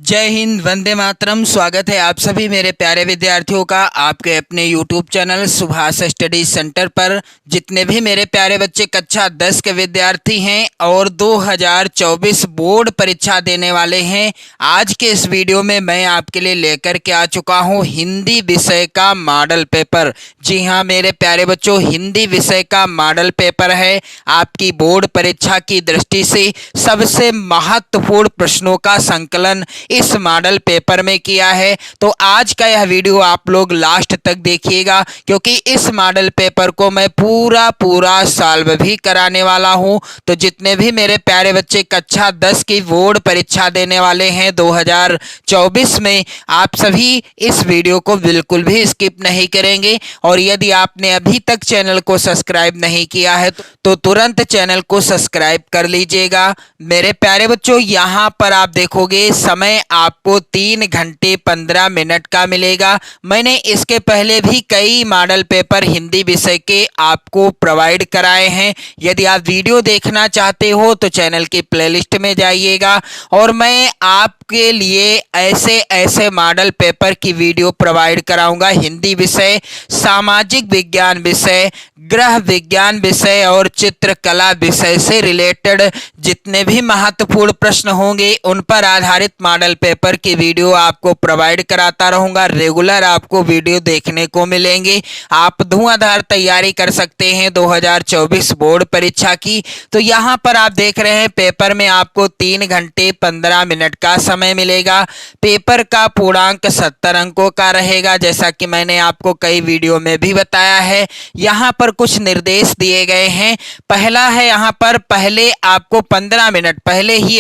जय हिंद, वंदे मातरम। स्वागत है आप सभी मेरे प्यारे विद्यार्थियों का आपके अपने YouTube channel Subhash study centre पर। जितने भी मेरे प्यारे बच्चे कक्षा 10 के विद्यार्थी हैं और 2024 बोर्ड परीक्षा देने वाले हैं, आज के इस वीडियो में मैं आपके लिए लेकर के आ चुका हूं हिंदी विषय का मॉडल पेपर। जी हाँ मेरे प्यारे बच्चों, हिंदी विषय का मॉडल पेपर है। आपकी बोर्ड परीक्षा की दृष्टि से सबसे महत्वपूर्ण प्रश्नों का संकलन इस मॉडल पेपर में किया है। तो आज का यह वीडियो आप लोग लास्ट तक देखिएगा, क्योंकि इस मॉडल पेपर को मैं पूरा सॉल्व भी कराने वाला हूं। तो जितने भी मेरे प्यारे बच्चे कक्षा 10 की बोर्ड परीक्षा देने वाले हैं 2024 में, आप सभी इस वीडियो को बिल्कुल भी स्किप नहीं करेंगे। और यदि आपने अभी तक चैनल को सब्सक्राइब नहीं किया है तो तुरंत चैनल को सब्सक्राइब कर लीजिएगा। मेरे प्यारे बच्चों, यहाँ पर आप देखोगे समय आपको 3 घंटे 15 मिनट का मिलेगा। मैंने इसके पहले भी कई मॉडल पेपर हिंदी विषय के आपको प्रोवाइड कराए हैं। यदि आप वीडियो देखना चाहते हो तो चैनल की प्लेलिस्ट में जाइएगा और मैं आपके लिए ऐसे ऐसे मॉडल पेपर की वीडियो प्रोवाइड कराऊंगा। हिंदी विषय, सामाजिक विज्ञान विषय, गृह विज्ञान विषय और चित्रकला विषय से रिलेटेड जितने भी महत्वपूर्ण प्रश्न होंगे उन पर आधारित मॉडल पेपर की वीडियो आपको प्रोवाइड कराता रहूंगा। रेगुलर आपको वीडियो देखने को मिलेंगे। आप धुआंधार तैयारी कर सकते हैं 2024 बोर्ड परीक्षा की। तो यहाँ पर आप देख रहे हैं पेपर में आपको 3 घंटे 15 मिनट का समय मिलेगा। पेपर का पूर्णांक 70 अंकों का रहेगा, जैसा कि मैंने आपको कई वीडियो में भी बताया है। यहाँ पर कुछ निर्देश दिए गए हैं। पहला है, यहाँ पर पहले आपको 15 मिनट पहले ही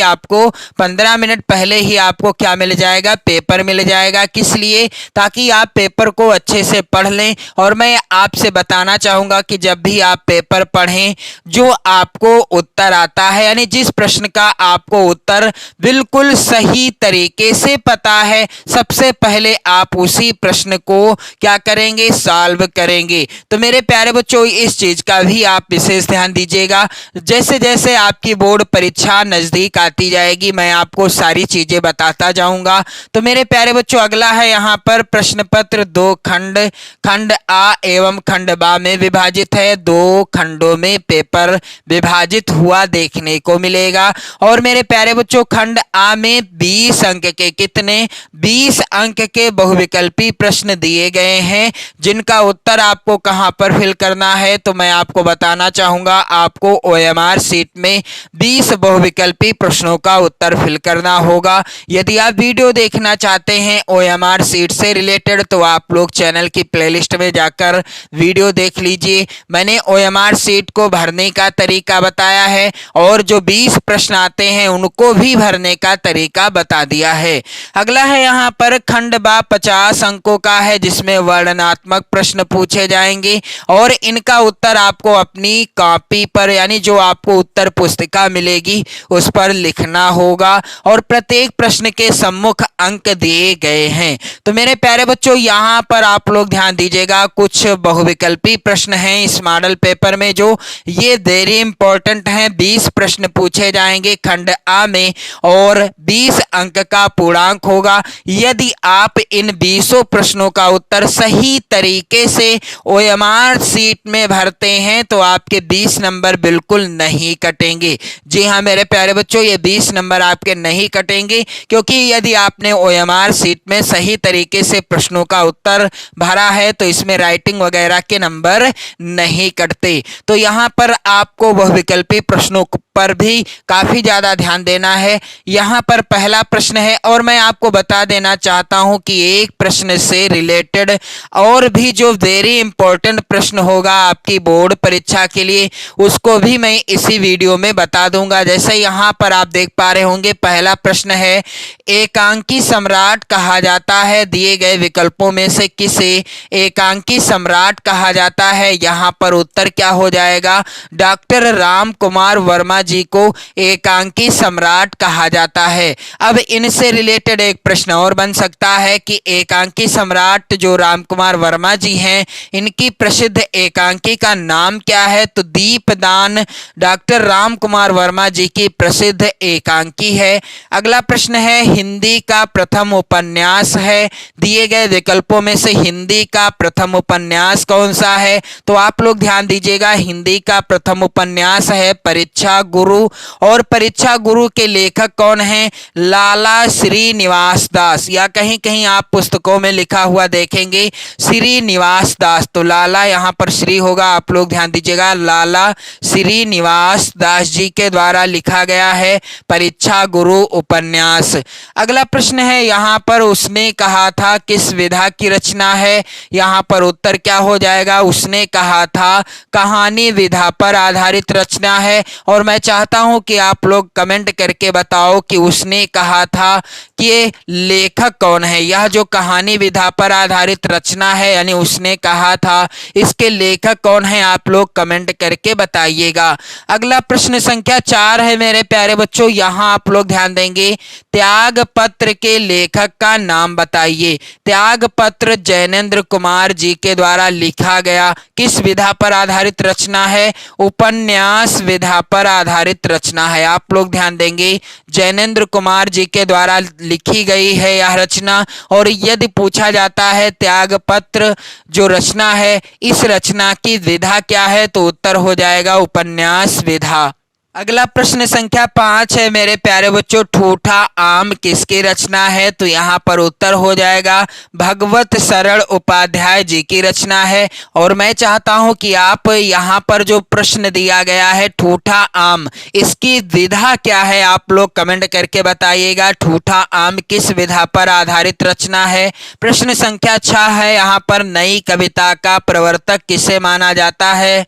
आपको क्या मिल जाएगा, पेपर मिल जाएगा। किस लिए? ताकि आप पेपर को अच्छे से पढ़ लें। और मैं आपसे बताना चाहूंगा कि जब भी आप पेपर पढ़ें, जो आपको उत्तर आता है, यानी जिस प्रश्न का आपको उत्तर बिल्कुल सही तरीके से पता है, सबसे पहले आप उसी प्रश्न को क्या करेंगे, सॉल्व करेंगे। तो मेरे प्यारे बच्चों, इस चीज का भी आप विशेष ध्यान दीजिएगा। जैसे जैसे आपकी बोर्ड परीक्षा नजदीक आती जाएगी, मैं आपको सारी चीजें बताता जाऊंगा। तो मेरे प्यारे बच्चों, अगला है यहाँ पर प्रश्न पत्र 2 खंड, खंड आ एवं खंड बा में विभाजित है। 2 खंडों में पेपर विभाजित हुआ देखने को मिलेगा। और मेरे प्यारे बच्चों, खंड आ में 20 अंक के कितने 20 अंक के बहुविकल्पी प्रश्न दिए गए हैं, जिनका उत्तर आपको कहां पर फिल करना है। तो मैं आपको बताना चाहूंगा, आपको ओएमआर सीट में 20 बहुविकल्पी प्रश्नों का उत्तर फिल करना होगा। यदि आप वीडियो देखना चाहते हैं ओएमआर सीट से रिलेटेड तो आप लोग चैनल की प्लेलिस्ट में जाकर वीडियो देख लीजिए। मैंने ओएमआर सीट को भरने का तरीका बताया है और जो 20 प्रश्न आते हैं उनको भी भरने का तरीका बता दिया है। अगला है यहाँ पर खंड बा 50 अंकों का है, जिसमें वर्णनात्मक प्रश्न पूछे जाएंगे और इनका उत्तर आपको अपनी कॉपी पर, यानी जो आपको उत्तर पुस्तिका मिलेगी उस पर लिखना होगा। और प्रत्येक प्रश्न के सम्मुख अंक दिए गए हैं। तो मेरे प्यारे बच्चों, यहाँ पर आप लोग ध्यान दीजिएगा, कुछ बहुविकल्पी प्रश्न हैं इस मॉडल पेपर में जो ये वेरी इंपॉर्टेंट हैं। 20 प्रश्न पूछे जाएंगे खंड आ में और 20 अंक का पूर्णांक होगा। यदि आप इन 20 प्रश्नों का उत्तर सही तरीके से ओएमआर सीट में भरते हैं तो आपके 20 नंबर बिल्कुल नहीं कटेंगे। जी हाँ मेरे प्यारे बच्चों, ये 20 नंबर आपके नहीं कटेंगे, क्योंकि यदि आपने ओएमआर सीट में सही तरीके से प्रश्नों का उत्तर भरा है तो इसमें राइटिंग वगैरह के नंबर नहीं कटते। तो यहाँ पर आपको बहुविकल्पी प्रश्नों पर भी काफी ज्यादा ध्यान देना है। यहाँ पर पहला प्रश्न है और मैं आपको बता देना चाहता हूं कि एक प्रश्न से रिलेटेड और भी जो वेरी इंपॉर्टेंट प्रश्न होगा आपकी बोर्ड परीक्षा के लिए, उसको भी मैं इसी वीडियो में बता दूंगा। जैसे यहाँ पर आप देख पा रहे होंगे, पहला प्रश्न है, एकांकी सम्राट कहा जाता है, दिए गए विकल्पों में से किसे एकांकी सम्राट कहा जाता है। यहाँ पर उत्तर क्या हो जाएगा, डॉक्टर राम कुमार वर्मा जी को एकांकी सम्राट कहा जाता है। अब इनसे रिलेटेड एक प्रश्न और बन सकता है कि एकांकी सम्राट जो रामकुमार वर्मा जी हैं, इनकी प्रसिद्ध एकांकी का नाम क्या है? तो दीपदान डॉक्टर रामकुमार वर्मा जी की प्रसिद्ध एकांकी है। अगला प्रश्न है, हिंदी का प्रथम उपन्यास है, दिए गए विकल्पों में से हिंदी का प्रथम उपन्यास कौन सा है? तो आप लोग ध्यान दीजिएगा, हिंदी का प्रथम उपन्यास है परीक्षा गुरु, और परीक्षा गुरु के लेखक कौन हैं? लाला श्रीनिवास दास, या कहीं कहीं आप पुस्तकों में लिखा हुआ देखेंगे श्रीनिवास दास, तो लाला यहाँ पर श्री होगा, आप लोग ध्यान दीजिएगा, लाला श्रीनिवास दास जी के द्वारा लिखा गया है परीक्षा गुरु उपन्यास। अगला प्रश्न है, यहाँ पर उसने कहा था किस विधा की रचना है? यहाँ पर उत्तर क्या हो जाएगा? उसने कहा था कहानी विधा पर आधारित रचना है। और मैं चाहता हूं कि आप लोग कमेंट करके बताओ कि उसने कहा था कि ये लेखक कौन है। यह जो कहानी विधा पर आधारित रचना है यानी उसने कहा था, इसके लेखक कौन है? आप लोग कमेंट करके बताइएगा। अगला प्रश्न संख्या 4 है मेरे प्यारे बच्चों, यहाँ आप लोग ध्यान देंगे, त्याग पत्र के लेखक का नाम बताइए। त्याग पत्र जैनेन्द्र कुमार जी के द्वारा लिखा गया किस विधा पर आधारित रचना है? उपन्यास विधा पर आधारित रचना है। आप लोग ध्यान देंगे, जैनेन्द्र कुमार जी के द्वारा लिखी गई है यह रचना। और यदि पूछा जाता है त्याग पत्र जो रचना है, इस रचना की विधा क्या है? तो उत्तर हो जाएगा उपन्यास विधा। अगला प्रश्न संख्या 5 है मेरे प्यारे बच्चों, ठूठा आम किसकी रचना है? तो यहाँ पर उत्तर हो जाएगा भगवत सरल उपाध्याय जी की रचना है। और मैं चाहता हूं कि आप यहाँ पर जो प्रश्न दिया गया है ठूठा आम, इसकी विधा क्या है? आप लोग कमेंट करके बताइएगा, ठूठा आम किस विधा पर आधारित रचना है? प्रश्न संख्या 6 है, यहाँ पर नई कविता का प्रवर्तक किसे माना जाता है?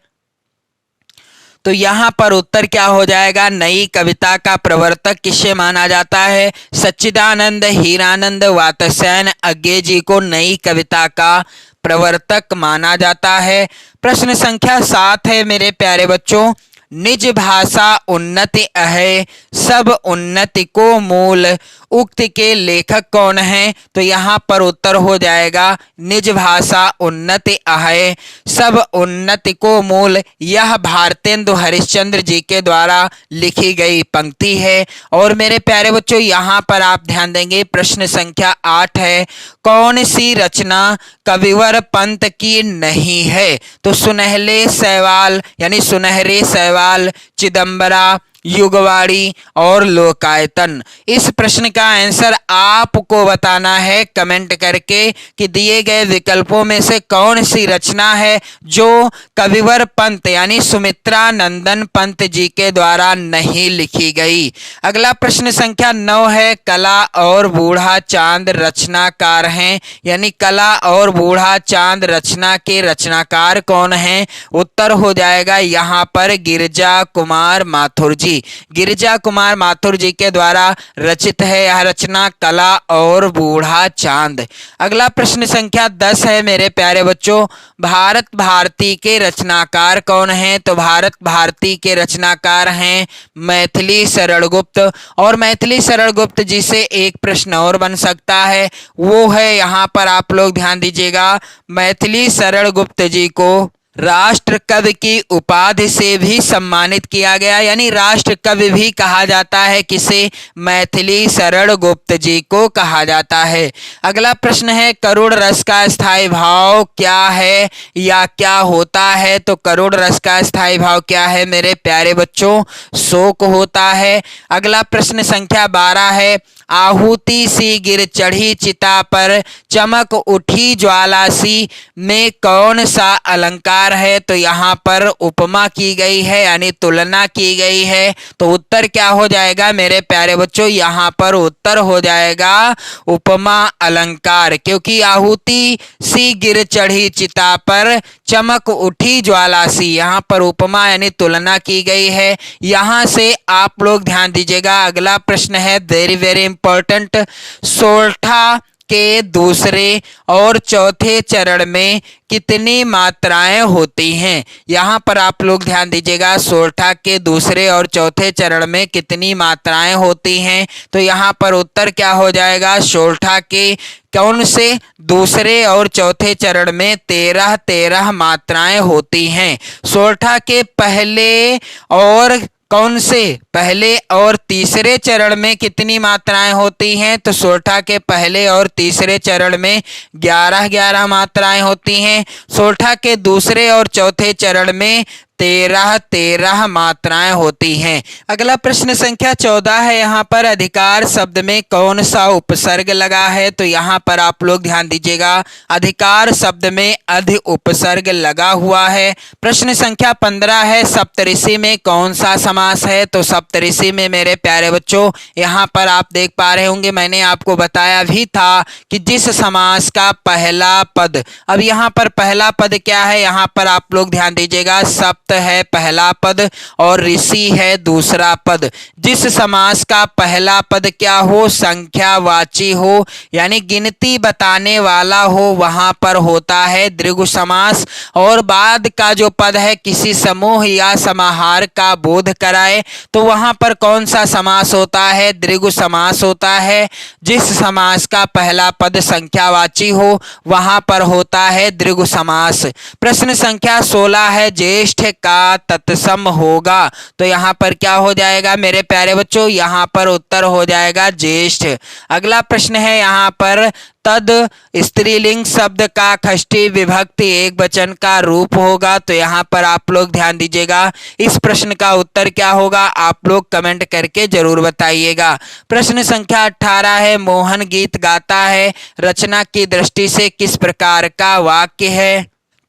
तो यहाँ पर उत्तर क्या हो जाएगा? नई कविता का प्रवर्तक किसे माना जाता है? सच्चिदानंद हीरानंद वात्स्यायन अज्ञे जी को नई कविता का प्रवर्तक माना जाता है। प्रश्न संख्या 7 है मेरे प्यारे बच्चों, निज भाषा उन्नति अहे सब उन्नति को मूल, उक्त के लेखक कौन हैं? तो यहाँ पर उत्तर हो जाएगा निज भाषा उन्नति अहे सब उन्नति को मूल। यह भारतेंदु हरिश्चंद्र जी के द्वारा लिखी गई पंक्ति है। और मेरे प्यारे बच्चों यहाँ पर आप ध्यान देंगे, प्रश्न संख्या 8 है, कौन सी रचना कविवर पंत की नहीं है? तो सुनहले शैवाल यानी सुनहरे शैवाल, चिदंबरा, युगवाणी और लोकायतन। इस प्रश्न का आंसर आपको बताना है कमेंट करके कि दिए गए विकल्पों में से कौन सी रचना है जो कविवर पंत यानी सुमित्रा नंदन पंत जी के द्वारा नहीं लिखी गई। अगला प्रश्न संख्या 9 है, कला और बूढ़ा चांद रचनाकार हैं, यानी कला और बूढ़ा चांद रचना के रचनाकार कौन हैं? उत्तर हो जाएगा यहाँ पर गिरिजा कुमार माथुर जी। गिरिजा कुमार माथुर जी के द्वारा रचित है यह रचना कला और बूढ़ा चांद। अगला प्रश्न संख्या 10 है मेरे प्यारे बच्चों, भारत भारती के रचनाकार कौन हैं? तो भारत भारती के रचनाकार हैं मैथिली शरण गुप्त। और मैथिली शरण गुप्त जी से एक प्रश्न और बन सकता है, वो है यहाँ पर आप लोग ध्यान दीजिएगा, मैथिली शरण गुप्त जी को राष्ट्र कवि की उपाधि से भी सम्मानित किया गया, यानी राष्ट्र कवि भी कहा जाता है किसे? मैथिली शरण गुप्त जी को कहा जाता है। अगला प्रश्न है, करुण रस का स्थायी भाव क्या है या क्या होता है? तो करुण रस का स्थायी भाव क्या है मेरे प्यारे बच्चों? शोक होता है। अगला प्रश्न संख्या 12 है, आहुति सी गिर चढ़ी चिता पर चमक उठी ज्वाला सी में कौन सा अलंकार है? तो यहाँ पर उपमा की गई है यानी तुलना की गई है। तो उत्तर क्या हो जाएगा मेरे प्यारे बच्चों? यहाँ पर उत्तर हो जाएगा उपमा अलंकार, क्योंकि आहुति सी गिर चढ़ी चिता पर चमक उठी ज्वाला सी, यहाँ पर उपमा यानी तुलना की गई है। यहाँ से आप लोग ध्यान दीजिएगा। अगला प्रश्न है वेरी वेरी इंपॉर्टेंट, सोरठा के दूसरे और चौथे चरण में कितनी मात्राएं होती हैं? यहाँ पर आप लोग ध्यान दीजिएगा, सोरठा के दूसरे और चौथे चरण में कितनी मात्राएं होती हैं? तो यहाँ पर उत्तर क्या हो जाएगा? सोरठा के कौन से दूसरे और चौथे चरण में 13 मात्राएं होती हैं। सोरठा के पहले और कौन से पहले और तीसरे चरण में कितनी मात्राएं होती हैं? तो सोरठा के पहले और तीसरे चरण में 11 मात्राएं होती हैं। सोरठा के दूसरे और चौथे चरण में 13 मात्राएं होती हैं। अगला प्रश्न संख्या 14 है। यहाँ पर अधिकार शब्द में कौन सा उपसर्ग लगा है? तो यहाँ पर आप लोग ध्यान दीजिएगा, अधिकार शब्द में अधि उपसर्ग लगा हुआ है। प्रश्न संख्या 15 है। सप्तऋषि में कौन सा समास है? तो सप्तऋषि में मेरे प्यारे बच्चों यहाँ पर आप देख पा रहे होंगे, मैंने आपको बताया भी था कि जिस समास का पहला पद, अब यहाँ पर पहला पद क्या है? यहाँ पर आप लोग ध्यान दीजिएगा, सप्त है पहला पद और ऋषि है दूसरा पद। जिस समास का पहला पद क्या हो? संख्यावाची हो, यानी गिनती बताने वाला हो, वहां पर होता है द्विगु समास। और बाद का जो पद है किसी समूह या समाहार का बोध कराए, तो वहां पर कौन सा समास होता है? द्विगु समास होता है। जिस समास का पहला पद संख्यावाची हो वहां पर होता है द्विगु समास। प्रश्न संख्या 16 है। ज्येष्ठ का तत्सम होगा, तो यहाँ पर क्या हो जाएगा मेरे प्यारे बच्चों? यहाँ पर उत्तर हो जाएगा ज्येष्ठ। अगला प्रश्न है यहाँ पर, तद स्त्रीलिंग शब्द का षष्ठी विभक्ति एक वचन का रूप होगा, तो यहाँ पर आप लोग ध्यान दीजिएगा, इस प्रश्न का उत्तर क्या होगा? आप लोग कमेंट करके जरूर बताइएगा। प्रश्न संख्या 18 है। मोहन गीत गाता है, रचना की दृष्टि से किस प्रकार का वाक्य है?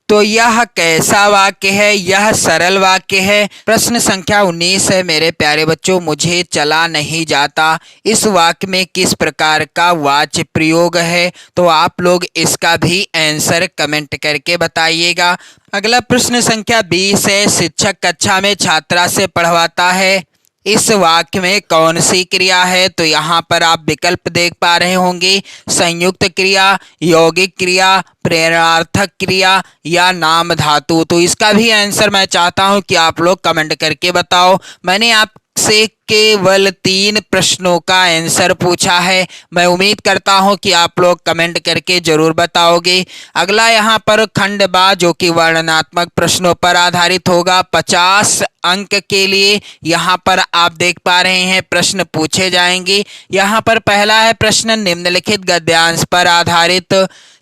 तो यह कैसा वाक्य है? यह सरल वाक्य है। प्रश्न संख्या 19 है। मेरे प्यारे बच्चों, मुझे चला नहीं जाता, इस वाक्य में किस प्रकार का वाच्य प्रयोग है? तो आप लोग इसका भी आंसर कमेंट करके बताइएगा। अगला प्रश्न संख्या 20 है। शिक्षक कक्षा में छात्रा से पढ़वाता है, इस वाक्य में कौन सी क्रिया है? तो यहाँ पर आप विकल्प देख पा रहे होंगे, संयुक्त क्रिया, यौगिक क्रिया, प्रेरणार्थक क्रिया या नाम धातु। तो इसका भी आंसर मैं चाहता हूँ कि आप लोग कमेंट करके बताओ। मैंने आपसे केवल 3 प्रश्नों का आंसर पूछा है, मैं उम्मीद करता हूं कि आप लोग कमेंट करके जरूर बताओगे। अगला यहां पर खंड बा, जो कि वर्णनात्मक प्रश्नों पर आधारित होगा, 50 अंक के लिए यहां पर आप देख पा रहे हैं प्रश्न पूछे जाएंगे। यहां पर पहला है प्रश्न, निम्नलिखित गद्यांश पर आधारित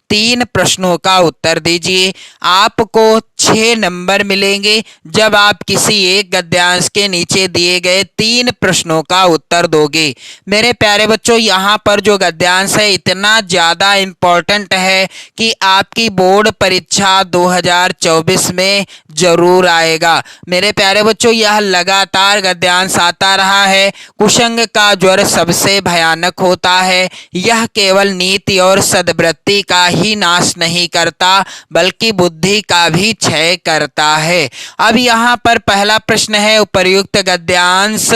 3 प्रश्नों का उत्तर दीजिए। आपको 6 नंबर मिलेंगे जब आप किसी एक गद्यांश के नीचे दिए गए 3 प्रश्नों का उत्तर दोगे। मेरे प्यारे बच्चों, यहाँ पर जो गद्यांश है इतना ज़्यादा इम्पोर्टेंट है कि आपकी बोर्ड परीक्षा 2024 में जरूर आएगा। मेरे प्यारे बच्चों, यह लगातार गद्यांश आता रहा है। कुसंग का ज्वर सबसे भयानक होता है, यह केवल नीति और सद्वृत्ति का ही नाश नहीं करता बल्कि बुद्धि का भी क्षय करता है। अब यहाँ पर पहला प्रश्न है, उपर्युक्त गद्यांश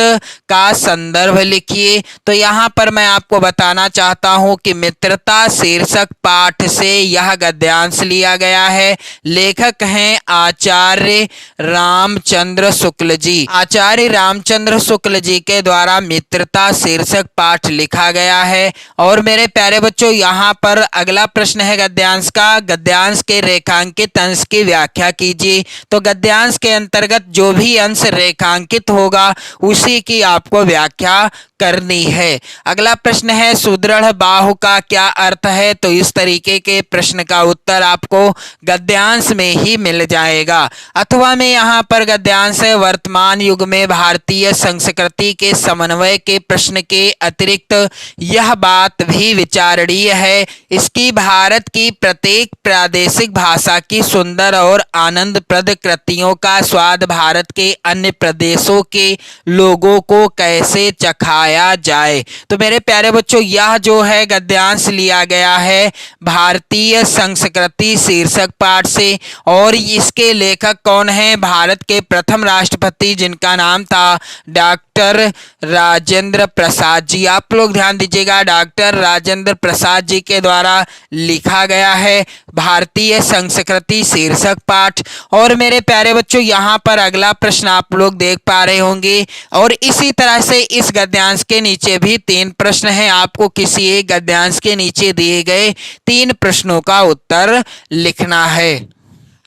का संदर्भ लिखिए। तो यहाँ पर मैं आपको बताना चाहता हूँ कि मित्रता शीर्षक पाठ से यह गद्यांश लिया गया है। लेखक हैं आचार्य रामचंद्र शुक्ल जी। आचार्य रामचंद्र शुक्ल जी के द्वारा मित्रता शीर्षक पाठ लिखा गया है। और मेरे प्यारे बच्चों, यहाँ पर अगला प्रश्न है गद्यांश का, गद्यांश के रेखांकित अंश की व्याख्या कीजिए। तो गद्यांश के अंतर्गत जो भी अंश रेखांकित होगा उसी की आपको व्याख्या करनी है। अगला प्रश्न है, सुदृढ़ बाहु का क्या अर्थ है? तो इस तरीके के प्रश्न का उत्तर आपको गद्यांश में ही मिल जाएगा। अथवा में यहाँ पर गद्यांश है, वर्तमान युग में भारतीय संस्कृति के समन्वय के प्रश्न के अतिरिक्त यह बात भी विचारणीय है, इसकी भारत की प्रत्येक प्रादेशिक भाषा की सुंदर और आनंदप्रद कृतियों का स्वाद भारत के अन्य प्रदेशों के लोगों को कैसे चखाए। दर्शाया जाए। तो मेरे प्यारे बच्चों, यह जो है गद्यांश लिया गया है भारतीय संस्कृति शीर्षक पाठ से, और इसके लेखक कौन है? भारत के प्रथम राष्ट्रपति जिनका नाम था डॉक्टर राजेंद्र प्रसाद जी। आप लोग ध्यान दीजिएगा, डॉक्टर राजेंद्र प्रसाद जी के द्वारा लिखा गया है भारतीय संस्कृति शीर्षक पाठ। और मेरे प्यारे बच्चों, यहाँ पर अगला प्रश्न आप लोग देख पा रहे होंगे, और इसी तरह से इस गद्यांश के नीचे भी 3 प्रश्न हैं। आपको किसी एक गद्यांश के नीचे दिए गए 3 प्रश्नों का उत्तर लिखना है।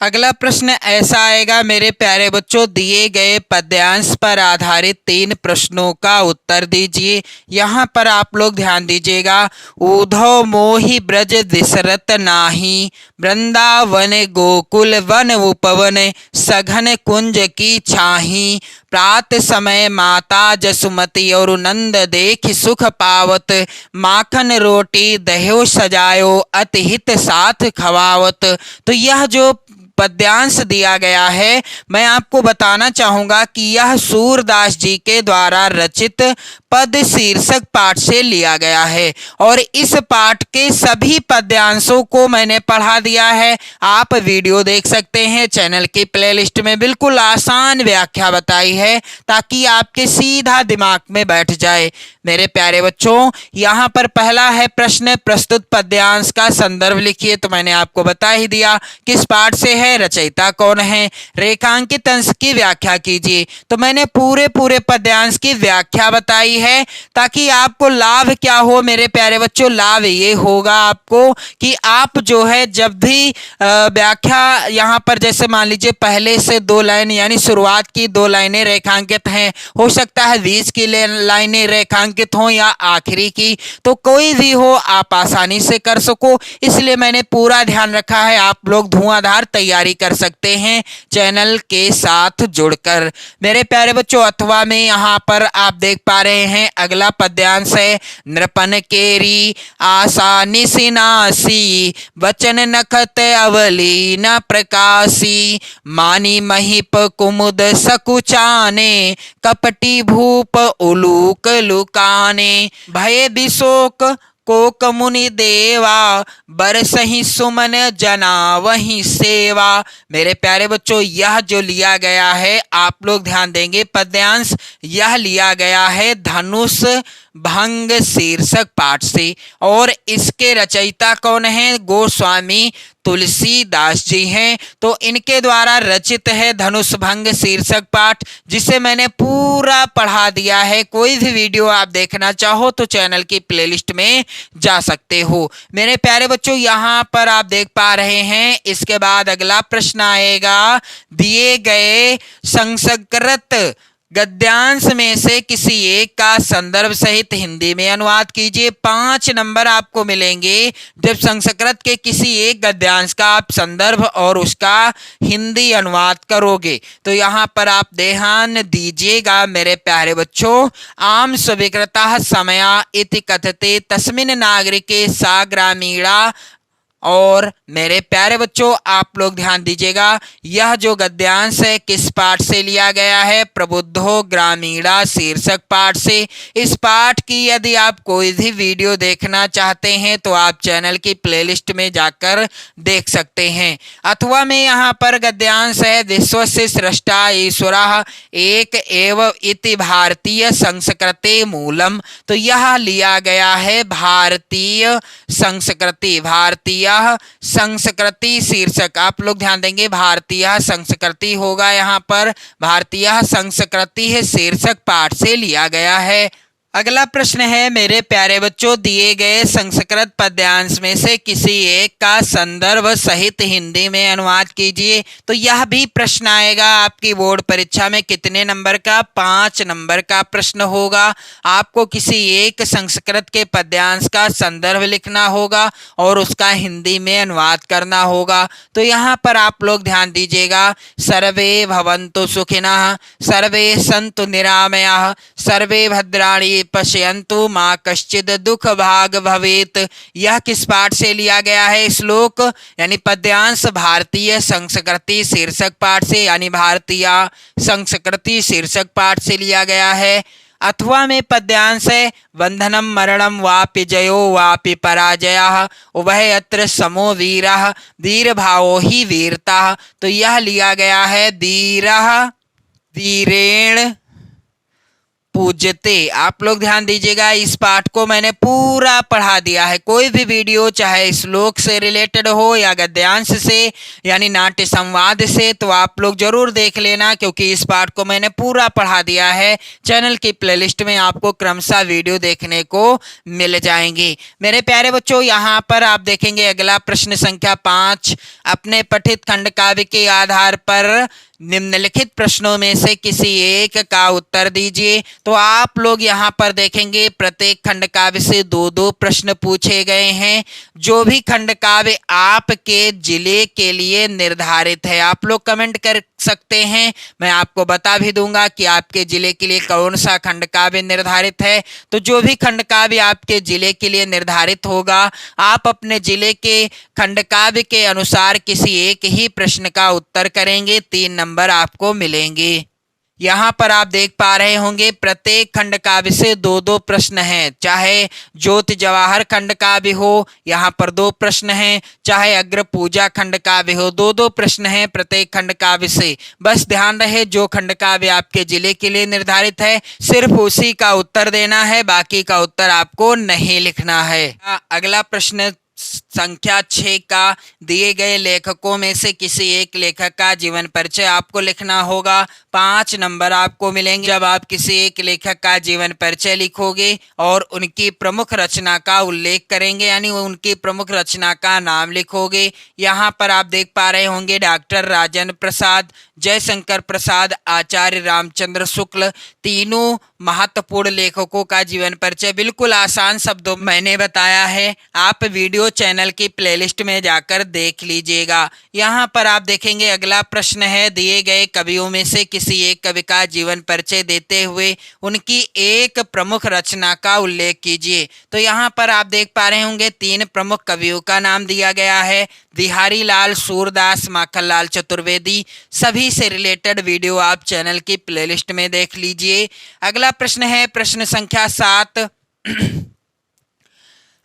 अगला प्रश्न ऐसा आएगा मेरे प्यारे बच्चों, दिए गए पद्यांश पर आधारित 3 प्रश्नों का उत्तर दीजिए। यहाँ पर आप लोग ध्यान दीजिएगा। ऊधव मोहि ब्रज दिसरत नाही, वृंदावन गोकुल वन उपवन, सघन कुंज की छाही, प्रात समय माता जसुमती और नंद देख सुख पावत, माखन रोटी दह्यो सजायो अति हित साथ खवावत। तो यह जो पद्यांश दिया गया है, मैं आपको बताना चाहूंगा कि यह सूरदास जी के द्वारा रचित पद शीर्षक पाठ से लिया गया है, और इस पाठ के सभी पद्यांशों को मैंने पढ़ा दिया है। आप वीडियो देख सकते हैं, चैनल की प्लेलिस्ट में बिल्कुल आसान व्याख्या बताई है ताकि आपके सीधा दिमाग में बैठ जाए। मेरे प्यारे बच्चों, यहाँ पर पहला है प्रश्न, प्रस्तुत पद्यांश का संदर्भ लिखिए। तो मैंने आपको बता ही दिया किस पाठ से है, रचयिता कौन है, रेखांकित अंश की व्याख्या कीजिए। तो मैंने पूरे पद्यांश की व्याख्या बताई है ताकि आपको लाभ क्या हो मेरे प्यारे बच्चों। लाभ ये होगा आपको कि आप जो है जब भी व्याख्या यहाँ पर जैसे मान लीजिए पहले से 2 लाइन यानी शुरुआत की 2 लाइनें रेखांकित हैं, हो सकता है बीच की लाइनें रेखांकित हों या आखिरी की, तो कोई भी हो आप आसानी से कर सको, इसलिए मैंने पूरा ध्यान रखा है। आप लोग धुआंधार तैयारी कर सकते हैं चैनल के साथ जुड़कर मेरे प्यारे बच्चों। अथवा में यहाँ पर आप देख पा रहे हैं अगला पद्यांश है, नृपन केरी आशा निसिनासी, वचन नखत अवली न प्रकाशी, मानी महिप कुमुद सकुचाने, कपटी भूप उलूक लुकाने, भय बिशोक कोक मुनि देवा, बरसहि सुमन जना वही सेवा। मेरे प्यारे बच्चों, यह जो लिया गया है आप लोग ध्यान देंगे पद्यांश, यह लिया गया है धनुष भंग शीर्षक पाठ से, और इसके रचयिता कौन है? गोस्वामी तुलसीदास जी हैं। तो इनके द्वारा रचित है धनुष भंग शीर्षक पाठ, जिसे मैंने पूरा पढ़ा दिया है। कोई भी वीडियो आप देखना चाहो तो चैनल की प्लेलिस्ट में जा सकते हो मेरे प्यारे बच्चों। यहाँ पर आप देख पा रहे हैं, इसके बाद अगला प्रश्न आएगा, दिए गए संस्कृत गद्यांश में से किसी एक का संदर्भ सहित हिंदी में अनुवाद कीजिए। 5 नंबर आपको मिलेंगे जब संस्कृत के किसी एक गद्यांश का आप संदर्भ और उसका हिंदी अनुवाद करोगे। तो यहाँ पर आप ध्यान दीजिएगा मेरे प्यारे बच्चों। आम स्वीकृता समया इति कथते तस्मिन् नागरिके सा ग्रामीणा, और मेरे प्यारे बच्चों आप लोग ध्यान दीजिएगा, यह जो गद्यांश है किस पाठ से लिया गया है? प्रबुद्धो ग्रामीणा शीर्षक पाठ से। इस पाठ की यदि आप कोई भी वीडियो देखना चाहते हैं तो आप चैनल की प्लेलिस्ट में जाकर देख सकते हैं। अथवा में यहाँ पर गद्यांश है, विश्वस्य सृष्टा ईश्वरः एक एव इति भारतीय संस्कृते मूलम। तो यह लिया गया है भारतीय संस्कृति संस्कृति शीर्षक। आप लोग ध्यान देंगे, भारतीय संस्कृति होगा, यहाँ पर भारतीय संस्कृति है शीर्षक पाठ से लिया गया है। अगला प्रश्न है मेरे प्यारे बच्चों, दिए गए संस्कृत पद्यांश में से किसी एक का संदर्भ सहित हिंदी में अनुवाद कीजिए। तो यह भी प्रश्न आएगा आपकी बोर्ड परीक्षा में। कितने नंबर का? 5 नंबर का प्रश्न होगा। आपको किसी एक संस्कृत के पद्यांश का संदर्भ लिखना होगा और उसका हिंदी में अनुवाद करना होगा। तो यहाँ पर आप लोग ध्यान दीजिएगा, सर्वे भवन्तु सुखिनः, सर्वे सन्तु निरामयाः, सर्वे भद्राणि पश्यन्तु माँ कश्चिद दुख भाग भवेत। यह किस पाठ से लिया गया है? श्लोक यानी पद्यांश भारतीय संस्कृति शीर्षक पाठ से, यानी भारतीय संस्कृति शीर्षक पाठ से लिया गया है। अथवा में पद्यांश है बंधनम मरणम वापि जयो वापि पराजयः उभयत्र समो वीरः वीर भावो ही वीरता। तो यह लिया गया है धीरः वीरेण पूज्यते। आप लोग ध्यान दीजिएगा, इस पाठ को मैंने पूरा पढ़ा दिया है। कोई भी वीडियो चाहे श्लोक से रिलेटेड हो या गद्यांश से यानी नाट्य संवाद से, तो आप लोग जरूर देख लेना, क्योंकि इस पाठ को मैंने पूरा पढ़ा दिया है। चैनल की प्लेलिस्ट में आपको क्रमशः वीडियो देखने को मिल जाएंगे। मेरे प्यारे बच्चों, यहाँ पर आप देखेंगे अगला प्रश्न संख्या 5। अपने पठित खंड काव्य के आधार पर निम्नलिखित प्रश्नों में से किसी एक का उत्तर दीजिए। तो आप लोग यहाँ पर देखेंगे प्रत्येक खंड काव्य से 2-2 प्रश्न पूछे गए हैं। जो भी खंड काव्य आपके जिले के लिए निर्धारित है, आप लोग कमेंट कर सकते हैं, मैं आपको बता भी दूंगा कि आपके जिले के लिए कौन सा खंड काव्य निर्धारित है। तो जो भी खंड काव्य आपके जिले के लिए निर्धारित होगा, आप अपने जिले के खंड काव्य के अनुसार किसी एक ही प्रश्न का उत्तर करेंगे, 3 नंबर आपको मिलेंगे। यहाँ पर आप देख पा रहे होंगे प्रत्येक खंड काव्य से 2-2 प्रश्न हैं। चाहे ज्योति जवाहर खंड काव्य हो, यहाँ पर 2 प्रश्न हैं। चाहे अग्र पूजा खंड काव्य हो, 2-2 प्रश्न हैं प्रत्येक खंड काव्य से। बस ध्यान रहे, जो खंड काव्य आपके जिले के लिए निर्धारित है सिर्फ उसी का उत्तर देना है, बाकी का उत्तर आपको नहीं लिखना है। अगला प्रश्न संख्या 6 का, दिए गए लेखकों में से किसी एक लेखक का जीवन परिचय आपको लिखना होगा। 5 नंबर आपको मिलेंगे जब आप किसी एक लेखक का जीवन परिचय लिखोगे और उनकी प्रमुख रचना का उल्लेख करेंगे, यानी उनकी प्रमुख रचना का नाम लिखोगे। यहाँ पर आप देख पा रहे होंगे डॉक्टर राजेंद्र प्रसाद, जयशंकर प्रसाद, आचार्य रामचंद्र शुक्ल, तीनों महत्वपूर्ण लेखकों का जीवन परिचय बिल्कुल आसान शब्दों में मैंने बताया है। आप वीडियो चैनल की प्लेलिस्ट में जाकर देख लीजिएगा। यहाँ पर आप देखेंगे अगला प्रश्न है, दिए गए कवियों में से किसी एक कवि का जीवन परिचय देते हुए उनकी एक प्रमुख रचना का उल्लेख कीजिए। तो यहाँ पर आप देख पा रहे होंगे 3 प्रमुख कवियों का नाम दिया गया है, बिहारी लाल, सूरदास, माखनलाल चतुर्वेदी। सभी से रिलेटेड वीडियो आप चैनल की प्लेलिस्ट में देख लीजिए। अगला प्रश्न है प्रश्न संख्या 7।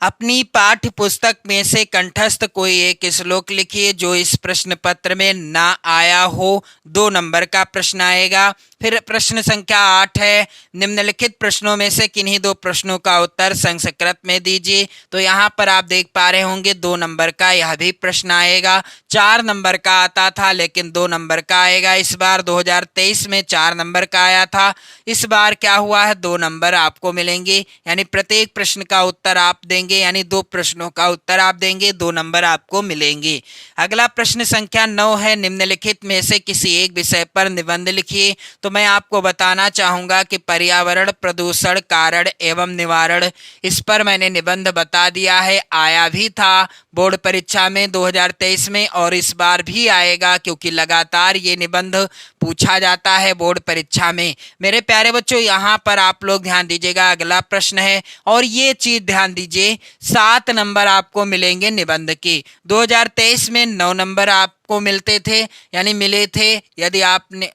अपनी पाठ्य पुस्तक में से कंठस्थ कोई एक श्लोक लिखिए जो इस प्रश्न पत्र में ना आया हो। 2 नंबर का प्रश्न आएगा। फिर प्रश्न संख्या 8 है, निम्नलिखित प्रश्नों में से किन्हीं 2 प्रश्नों का उत्तर संस्कृत में दीजिए। तो यहाँ पर आप देख पा रहे होंगे 2 नंबर का यह भी प्रश्न आएगा। 4 नंबर का आता था लेकिन 2 नंबर का आएगा इस बार। 2023 में 4 नंबर का आया था, इस बार क्या हुआ है 2 नंबर आपको मिलेंगे। यानी प्रत्येक प्रश्न का उत्तर आप देंगे, यानी 2 प्रश्नों का उत्तर आप देंगे, 2 नंबर आपको मिलेंगे। अगला प्रश्न संख्या 9 है, निम्नलिखित में से किसी एक विषय पर निबंध लिखिए। तो मैं आपको बताना चाहूंगा कि पर्यावरण प्रदूषण कारण एवं निवारण, इस पर मैंने निबंध बता दिया है। आया भी था बोर्ड परीक्षा में 2023 में और इस बार भी आएगा, क्योंकि लगातार ये निबंध पूछा जाता है बोर्ड परीक्षा में। मेरे प्यारे बच्चों, यहाँ पर आप लोग ध्यान दीजिएगा, अगला प्रश्न है और ये चीज ध्यान दीजिए, 7 नंबर आपको मिलेंगे निबंध के। 2023 में 9 नंबर आपको मिलते थे, यानी मिले थे। यदि आपने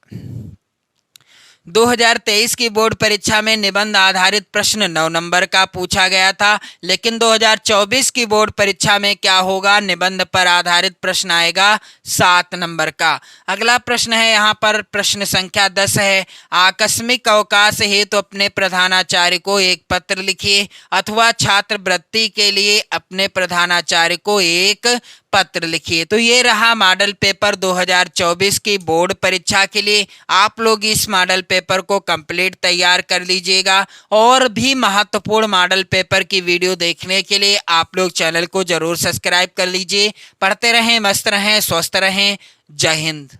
2023 की बोर्ड परीक्षा में निबंध आधारित प्रश्न 9 नंबर का पूछा गया था, लेकिन 2024 की बोर्ड परीक्षा में क्या होगा, निबंध पर आधारित प्रश्न आएगा 7 नंबर का। अगला प्रश्न है यहाँ पर प्रश्न संख्या 10 है, आकस्मिक अवकाश हेतु अपने प्रधानाचार्य को एक पत्र लिखिए अथवा छात्रवृत्ति के लिए अपने प्रधानाचार्य को एक पत्र लिखिए। तो ये रहा मॉडल पेपर 2024 की बोर्ड परीक्षा के लिए। आप लोग इस मॉडल पेपर को कंप्लीट तैयार कर लीजिएगा और भी महत्वपूर्ण मॉडल पेपर की वीडियो देखने के लिए आप लोग चैनल को जरूर सब्सक्राइब कर लीजिए। पढ़ते रहें, मस्त रहें, स्वस्थ रहें। जय हिंद।